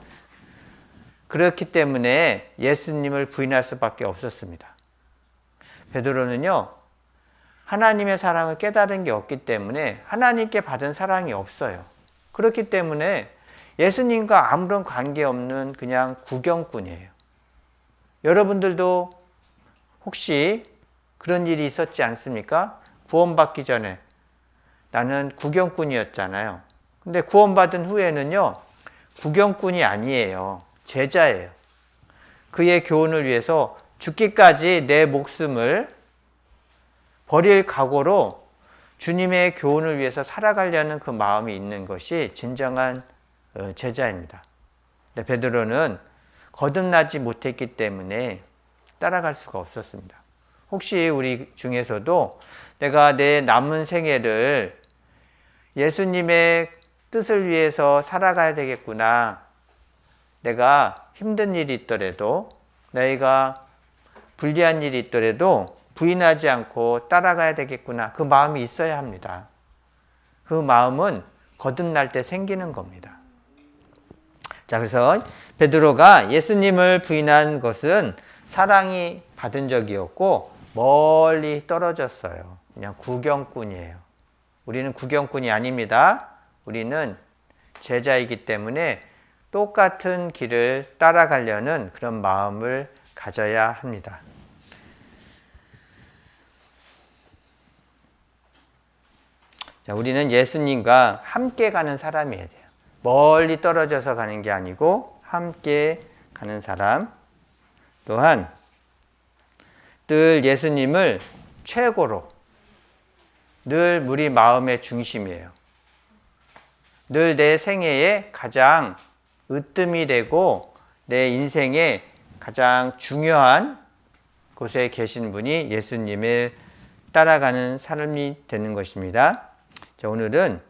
그렇기 때문에 예수님을 부인할 수밖에 없었습니다. 베드로는요, 하나님의 사랑을 깨달은 게 없기 때문에 하나님께 받은 사랑이 없어요. 그렇기 때문에 예수님과 아무런 관계없는 그냥 구경꾼이에요. 여러분들도 혹시 그런 일이 있었지 않습니까? 구원받기 전에 나는 구경꾼이었잖아요. 근데 구원받은 후에는요, 구경꾼이 아니에요. 제자예요. 그의 교훈을 위해서 죽기까지 내 목숨을 버릴 각오로 주님의 교훈을 위해서 살아가려는 그 마음이 있는 것이 진정한 제자입니다. 근데 베드로는 거듭나지 못했기 때문에 따라갈 수가 없었습니다. 혹시 우리 중에서도 내가 내 남은 생애를 예수님의 뜻을 위해서 살아가야 되겠구나. 내가 힘든 일이 있더라도, 내가 불리한 일이 있더라도 부인하지 않고 따라가야 되겠구나. 그 마음이 있어야 합니다. 그 마음은 거듭날 때 생기는 겁니다. 자, 그래서 베드로가 예수님을 부인한 것은 사랑이 받은 적이었고 멀리 떨어졌어요. 그냥 구경꾼이에요. 우리는 구경꾼이 아닙니다. 우리는 제자이기 때문에 똑같은 길을 따라가려는 그런 마음을 가져야 합니다. 자, 우리는 예수님과 함께 가는 사람이어야 돼요. 멀리 떨어져서 가는 게 아니고 함께 가는 사람. 또한 늘 예수님을 최고로, 늘 우리 마음의 중심이에요. 늘 내 생애에 가장 으뜸이 되고 내 인생에 가장 중요한 곳에 계신 분이 예수님을 따라가는 삶이 되는 것입니다. 자, 오늘은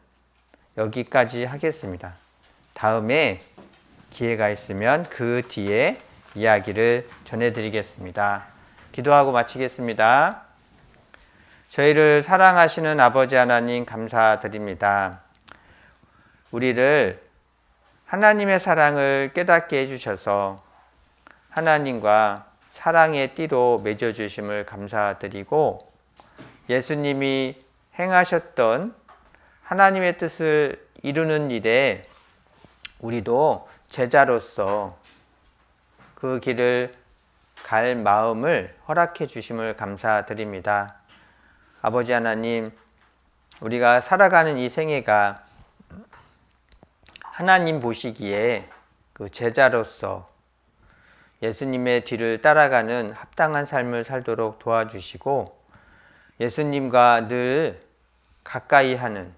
여기까지 하겠습니다. 다음에 기회가 있으면 그 뒤에 이야기를 전해드리겠습니다. 기도하고 마치겠습니다. 저희를 사랑하시는 아버지 하나님 감사드립니다. 우리를 하나님의 사랑을 깨닫게 해주셔서 하나님과 사랑의 띠로 맺어주심을 감사드리고, 예수님이 행하셨던 하나님의 뜻을 이루는 일에 우리도 제자로서 그 길을 갈 마음을 허락해 주심을 감사드립니다. 아버지 하나님, 우리가 살아가는 이 생애가 하나님 보시기에 그 제자로서 예수님의 뒤를 따라가는 합당한 삶을 살도록 도와주시고, 예수님과 늘 가까이 하는,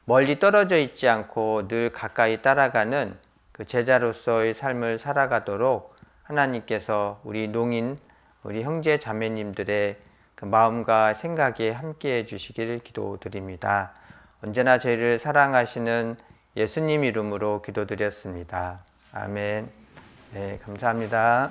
멀리 떨어져 있지 않고 늘 가까이 따라가는 그 제자로서의 삶을 살아가도록 하나님께서 우리 농인, 우리 형제 자매님들의 그 마음과 생각에 함께해 주시기를 기도드립니다. 언제나 저희를 사랑하시는 예수님 이름으로 기도드렸습니다. 아멘. 네, 감사합니다.